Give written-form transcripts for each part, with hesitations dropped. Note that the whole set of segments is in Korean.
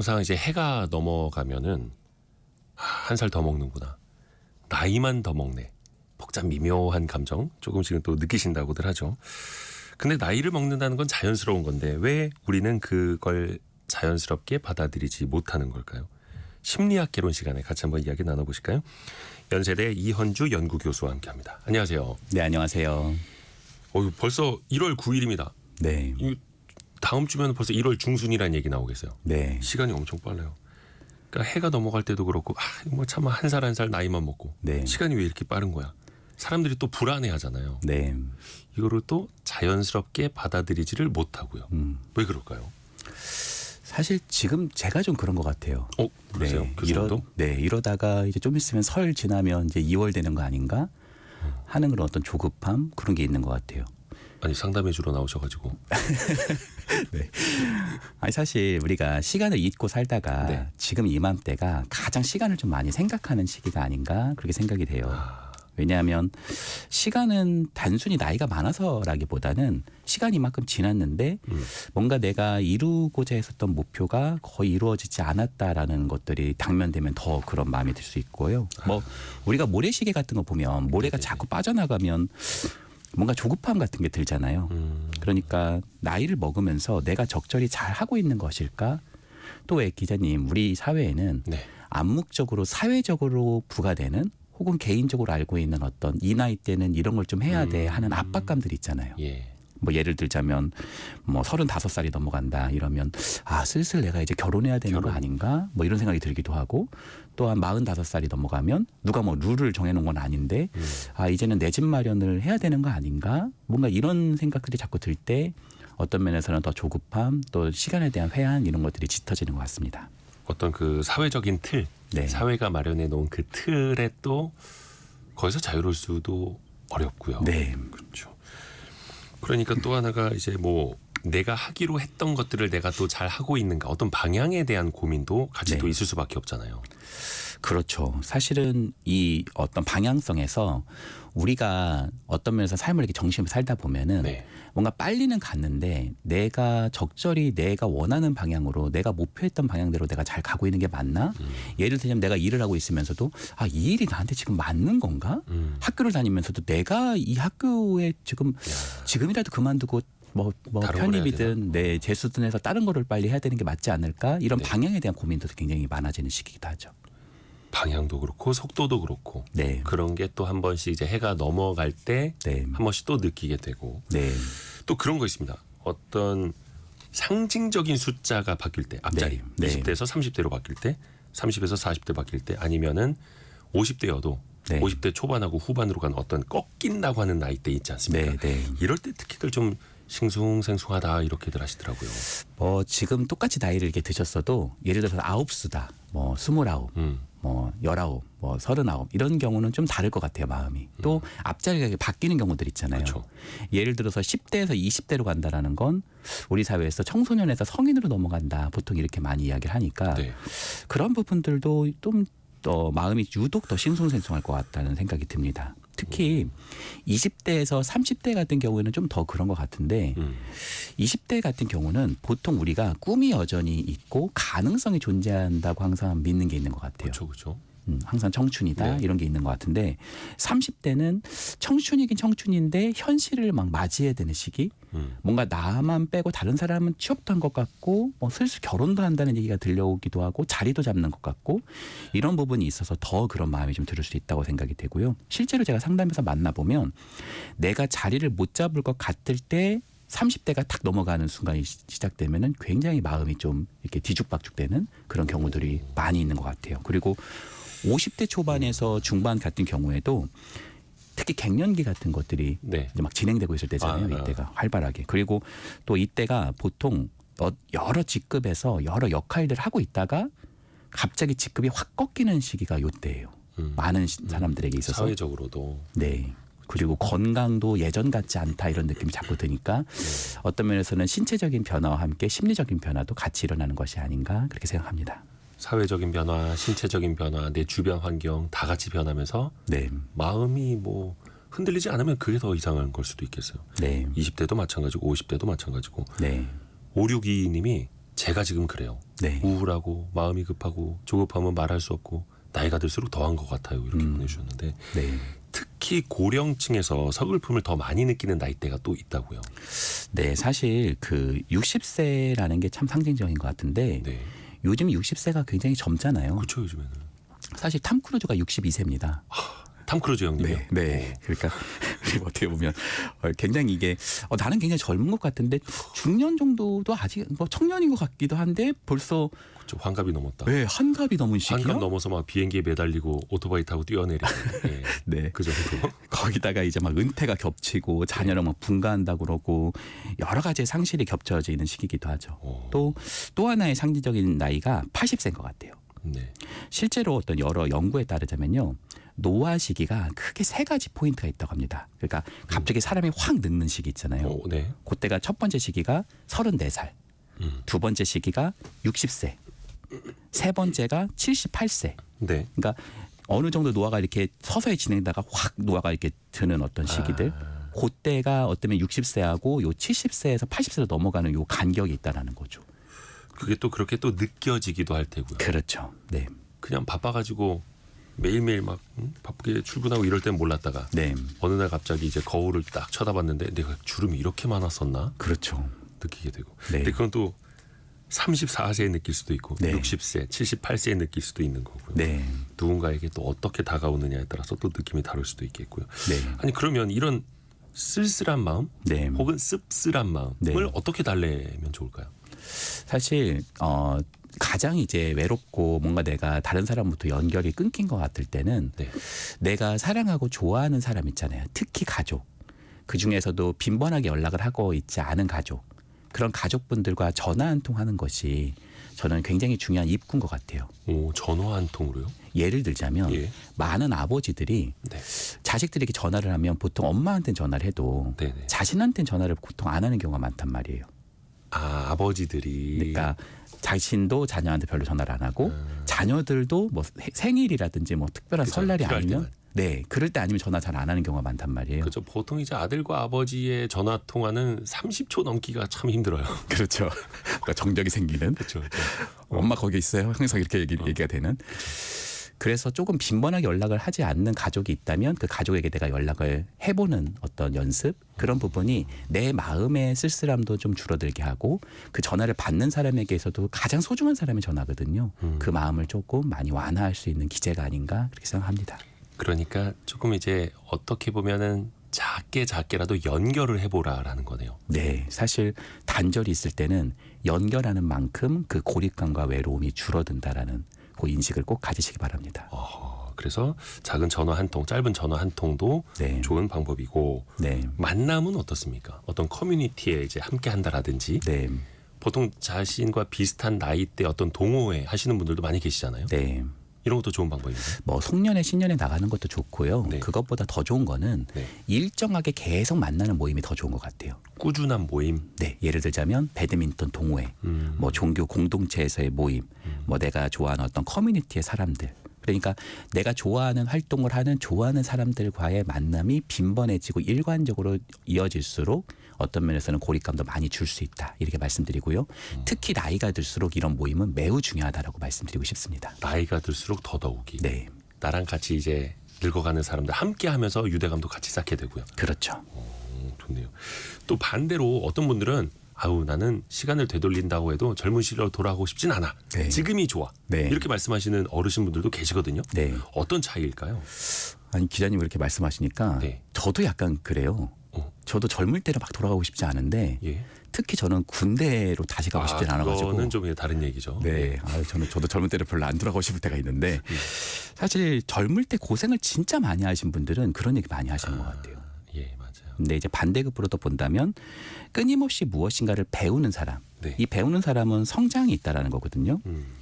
항상 이제 해가 넘어가면은 한 살 더 먹는구나. 나이만 더 먹네. 복잡 미묘한 감정 조금씩은 또 느끼신다고들 하죠. 근데 나이를 먹는다는 건 자연스러운 건데 왜 우리는 그걸 자연스럽게 받아들이지 못하는 걸까요? 심리학 개론 시간에 같이 한번 이야기 나눠보실까요? 연세대 이헌주 연구교수와 함께합니다. 안녕하세요. 네, 안녕하세요. 벌써 1월 9일입니다. 네. 다음 주면 벌써 1월 중순이라는 얘기 나오겠어요. 네. 시간이 엄청 빨라요. 그러니까 해가 넘어갈 때도 그렇고 뭐 참 한 살 한 살 나이만 먹고 네. 시간이 왜 이렇게 빠른 거야. 사람들이 또 불안해하잖아요. 네. 이거를 또 자연스럽게 받아들이지를 못하고요. 왜 그럴까요? 사실 지금 제가 좀 그런 것 같아요. 그러세요? 네. 교수님도? 이러다가 이제 좀 있으면 설 지나면 이제 2월 되는 거 아닌가 하는 그런 어떤 조급함 그런 게 있는 것 같아요. 아니 상담해 주러 나오셔가지고. 네. 아니 사실 우리가 시간을 잊고 살다가 네. 지금 이맘때가 가장 시간을 좀 많이 생각하는 시기가 아닌가 그렇게 생각이 돼요. 왜냐하면 시간은 단순히 나이가 많아서라기보다는 시간이 이만큼 지났는데 뭔가 내가 이루고자 했었던 목표가 거의 이루어지지 않았다라는 것들이 당면되면 더 그런 마음이 들 수 있고요. 뭐 우리가 모래시계 같은 거 보면 모래가 네네네. 자꾸 빠져나가면 뭔가 조급함 같은 게 들잖아요. 그러니까 나이를 먹으면서 내가 적절히 잘 하고 있는 것일까? 또 왜 기자님 우리 사회에는 네. 암묵적으로 사회적으로 부과되는 혹은 개인적으로 알고 있는 어떤 이 나이 때는 이런 걸 좀 해야 돼 하는 압박감들이 있잖아요. 예. 뭐 예를 들자면 뭐 35살이 넘어간다 이러면 슬슬 내가 이제 결혼해야 되는 거 아닌가 뭐 이런 생각이 들기도 하고 또한 45살이 넘어가면 누가 뭐 룰을 정해놓은 건 아닌데 이제는 내 집 마련을 해야 되는 거 아닌가 뭔가 이런 생각들이 자꾸 들 때 어떤 면에서는 더 조급함 또 시간에 대한 회한 이런 것들이 짙어지는 것 같습니다. 어떤 그 사회적인 틀, 네. 사회가 마련해 놓은 그 틀에 또 거기서 자유로울 수도 어렵고요. 네. 그렇죠. 그러니까 또 하나가 이제 뭐 내가 하기로 했던 것들을 내가 또 잘 하고 있는가 어떤 방향에 대한 고민도 같이 네. 또 있을 수밖에 없잖아요. 그렇죠. 사실은 이 어떤 방향성에서 우리가 어떤 면에서 삶을 이렇게 정신을 살다 보면은 네. 뭔가 빨리는 갔는데 내가 적절히 내가 원하는 방향으로 내가 목표했던 방향대로 내가 잘 가고 있는 게 맞나? 예를 들면 내가 일을 하고 있으면서도 이 일이 나한테 지금 맞는 건가? 학교를 다니면서도 내가 이 학교에 지금이라도 그만두고 뭐 다른 걸 해야 편입이든 내 재수든 해서 다른 거를 빨리 해야 되는 게 맞지 않을까? 이런 네. 방향에 대한 고민도 굉장히 많아지는 시기이기도 하죠. 방향도 그렇고 속도도 그렇고 네. 그런 게 또 한 번씩 이제 해가 넘어갈 때 네. 한 번씩 또 느끼게 되고 네. 또 그런 거 있습니다. 어떤 상징적인 숫자가 바뀔 때 앞자리 네. 20대에서 30대로 바뀔 때 30에서 40대 바뀔 때 아니면은 50대여도 네. 50대 초반하고 후반으로 가는 어떤 꺾인다고 하는 나이대 있지 않습니까? 네. 네. 이럴 때 특히들 좀 싱숭생숭하다 이렇게들 하시더라고요. 지금 똑같이 나이를 이렇게 드셨어도 예를 들어서 9수다, 뭐 29, 뭐 19, 뭐 39 이런 경우는 좀 다를 것 같아요, 마음이. 또 앞자리가 이렇게 바뀌는 경우들 있잖아요. 그렇죠. 예를 들어서 10대에서 20대로 간다라는 건 우리 사회에서 청소년에서 성인으로 넘어간다. 보통 이렇게 많이 이야기를 하니까 네. 그런 부분들도 좀 더 마음이 유독 더 싱숭생숭할 것 같다는 생각이 듭니다. 특히 20대에서 30대 같은 경우에는 좀 더 그런 것 같은데 20대 같은 경우는 보통 우리가 꿈이 여전히 있고 가능성이 존재한다고 항상 믿는 게 있는 것 같아요. 그렇죠, 그렇죠. 항상 청춘이다 네. 이런 게 있는 것 같은데 30대는 청춘이긴 청춘인데 현실을 막 맞이해야 되는 시기 뭔가 나만 빼고 다른 사람은 취업도 한 것 같고 슬슬 결혼도 한다는 얘기가 들려오기도 하고 자리도 잡는 것 같고 이런 부분이 있어서 더 그런 마음이 좀 들을 수 있다고 생각이 되고요. 실제로 제가 상담에서 만나보면 내가 자리를 못 잡을 것 같을 때 30대가 탁 넘어가는 순간이 시작되면은 굉장히 마음이 좀 이렇게 뒤죽박죽되는 그런 경우들이 많이 있는 것 같아요. 그리고 50대 초반에서 중반 같은 경우에도 특히 갱년기 같은 것들이 네. 이제 막 진행되고 있을 때잖아요. 이때가 활발하게. 그리고 또 이때가 보통 여러 직급에서 여러 역할들을 하고 있다가 갑자기 직급이 확 꺾이는 시기가 이때예요. 많은 사람들에게 있어서. 사회적으로도. 네. 그리고 건강도 예전 같지 않다 이런 느낌이 자꾸 드니까 어떤 면에서는 신체적인 변화와 함께 심리적인 변화도 같이 일어나는 것이 아닌가 그렇게 생각합니다. 사회적인 변화, 신체적인 변화, 내 주변 환경 다 같이 변하면서 네. 마음이 뭐 흔들리지 않으면 그게 더 이상한 걸 수도 있겠어요. 네. 20대도 마찬가지고 50대도 마찬가지고. 네. 562님이 제가 지금 그래요. 네. 우울하고 마음이 급하고 조급하면 말할 수 없고 나이가 들수록 더한 것 같아요. 이렇게 보내주셨는데 네. 특히 고령층에서 서글픔을 더 많이 느끼는 나이대가 또 있다고요. 네, 사실 그 60세라는 게 참 상징적인 것 같은데 네. 요즘 60세가 굉장히 젊잖아요. 그렇죠 요즘에는. 사실 탐 크루즈가 62세입니다. 탐 크루즈 형님이요. 네, 네. 그러니까 어떻게 보면 굉장히 이게 나는 굉장히 젊은 것 같은데 중년 정도도 아직 뭐 청년인 것 같기도 한데 벌써 그렇죠. 환갑이 넘었다. 네, 한갑이 넘은 시기요. 환갑 넘어서 막 비행기에 매달리고 오토바이 타고 뛰어내리는 예. 네. 그 정도. 거기다가 이제 막 은퇴가 겹치고 자녀랑 막 분가한다고 그러고 여러 가지의 상실이 겹쳐져 있는 시기이기도 하죠. 또 하나의 상징적인 나이가 80세인 것 같아요. 네. 실제로 어떤 여러 연구에 따르자면요. 노화 시기가 크게 세 가지 포인트가 있다고 합니다. 그러니까 갑자기 사람이 확 늙는 시기 있잖아요. 네. 그때가 첫 번째 시기가 34살, 두 번째 시기가 60세, 세 번째가 78세. 네. 그러니까 어느 정도 노화가 이렇게 서서히 진행되다가 확 노화가 이렇게 드는 어떤 시기들. 그때가 어쩌면 60세하고 요 70세에서 80세로 넘어가는 요 간격이 있다라는 거죠. 그게 또 그렇게 또 느껴지기도 할 테고요. 그렇죠. 네. 그냥 바빠가지고 매일매일 막 바쁘게 출근하고 이럴 땐 몰랐다가 네. 어느 날 갑자기 이제 거울을 딱 쳐다봤는데 내가 주름이 이렇게 많았었나 그렇죠. 느끼게 되고. 네. 근데 그건 또 34세에 느낄 수도 있고 네. 60세, 78세에 느낄 수도 있는 거고요. 네. 누군가에게 또 어떻게 다가오느냐에 따라서 또 느낌이 다를 수도 있겠고요. 네. 아니 그러면 이런 쓸쓸한 마음 네. 혹은 씁쓸한 마음을 네. 어떻게 달래면 좋을까요? 사실 가장 이제 외롭고 뭔가 내가 다른 사람부터 연결이 끊긴 것 같을 때는 네. 내가 사랑하고 좋아하는 사람 있잖아요. 특히 가족. 그 중에서도 빈번하게 연락을 하고 있지 않은 가족. 그런 가족분들과 전화 한 통 하는 것이 저는 굉장히 중요한 입구인 것 같아요. 오, 전화 한 통으로요? 예를 들자면 예. 많은 아버지들이 네. 자식들에게 전화를 하면 보통 엄마한테는 전화를 해도 네네. 자신한테는 전화를 보통 안 하는 경우가 많단 말이에요. 아, 아버지들이 그러니까 자신도 자녀한테 별로 전화를 안 하고 자녀들도 뭐 생일이라든지 뭐 특별한 그죠. 설날이 필요할 아니면 때만. 네 그럴 때 아니면 전화 잘 안 하는 경우가 많단 말이에요. 그죠. 보통 이제 아들과 아버지의 전화 통화는 30초 넘기가 참 힘들어요. 그렇죠. 그러니까 정적이 생기는. 그렇죠. 엄마 거기 있어요. 항상 이렇게 얘기가 되는. 그래서 조금 빈번하게 연락을 하지 않는 가족이 있다면 그 가족에게 내가 연락을 해보는 어떤 연습 그런 부분이 내 마음의 쓸쓸함도 좀 줄어들게 하고 그 전화를 받는 사람에게서도 가장 소중한 사람의 전화거든요. 그 마음을 조금 많이 완화할 수 있는 기제가 아닌가 그렇게 생각합니다. 그러니까 조금 이제 어떻게 보면은 작게라도 연결을 해보라라는 거네요. 네, 사실 단절이 있을 때는 연결하는 만큼 그 고립감과 외로움이 줄어든다라는 그 인식을 꼭 가지시기 바랍니다. 그래서 작은 전화 한 통, 짧은 전화 한 통도 네. 좋은 방법이고 네, 만남은 어떻습니까? 어떤 커뮤니티에 이제 함께 한다라든지 네, 보통 자신과 비슷한 나이대 어떤 동호회 하시는 분들도 많이 계시잖아요. 네. 이런 것도 좋은 방법입니다. 뭐 송년회, 신년회 나가는 것도 좋고요. 네. 그것보다 더 좋은 거는 네. 일정하게 계속 만나는 모임이 더 좋은 것 같아요. 꾸준한 모임. 네, 예를 들자면 배드민턴 동호회, 뭐 종교 공동체에서의 모임, 뭐 내가 좋아하는 어떤 커뮤니티의 사람들. 그러니까 내가 좋아하는 활동을 하는 좋아하는 사람들과의 만남이 빈번해지고 일관적으로 이어질수록 어떤 면에서는 고립감도 많이 줄 수 있다. 이렇게 말씀드리고요. 특히 나이가 들수록 이런 모임은 매우 중요하다라고 말씀드리고 싶습니다. 나이가 들수록 더더욱이 네, 나랑 같이 이제 늙어가는 사람들 함께 하면서 유대감도 같이 쌓게 되고요. 그렇죠. 좋네요. 또 반대로 어떤 분들은 아우 나는 시간을 되돌린다고 해도 젊은 시절로 돌아가고 싶진 않아. 네. 지금이 좋아. 네. 이렇게 말씀하시는 어르신분들도 계시거든요. 네. 어떤 차이일까요? 아니 기자님 그렇게 말씀하시니까 네. 저도 약간 그래요. 저도 젊을 때로 막 돌아가고 싶지 않은데 예. 특히 저는 군대로 다시 가고 싶지 않아가지고. 그거는 좀 다른 얘기죠. 네, 저도 젊을 때로 별로 안 돌아가고 싶을 때가 있는데 사실 젊을 때 고생을 진짜 많이 하신 분들은 그런 얘기 많이 하시는 것 같아요. 예, 맞아요. 근데 이제 반대급부로 또 본다면 끊임없이 무엇인가를 배우는 사람, 네. 이 배우는 사람은 성장이 있다라는 거거든요.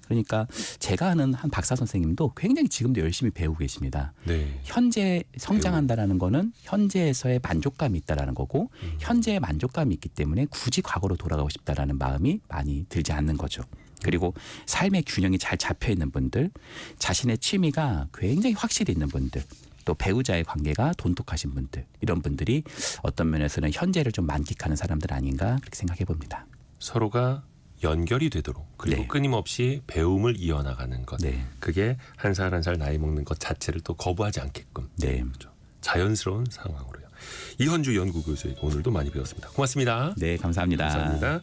그러니까 제가 아는 한 박사 선생님도 굉장히 지금도 열심히 배우고 계십니다. 네. 현재 성장한다라는 거는 현재에서의 만족감이 있다라는 거고 현재의 만족감이 있기 때문에 굳이 과거로 돌아가고 싶다라는 마음이 많이 들지 않는 거죠. 그리고 삶의 균형이 잘 잡혀 있는 분들, 자신의 취미가 굉장히 확실히 있는 분들, 또 배우자의 관계가 돈독하신 분들, 이런 분들이 어떤 면에서는 현재를 좀 만끽하는 사람들 아닌가 그렇게 생각해 봅니다. 서로가 연결이 되도록 그리고 네. 끊임없이 배움을 이어나가는 것. 네. 그게 한 살 한 살 나이 먹는 것 자체를 또 거부하지 않게끔 네. 그렇죠. 자연스러운 상황으로요. 이현주 연구교수에게 오늘도 많이 배웠습니다. 고맙습니다. 네, 감사합니다. 감사합니다.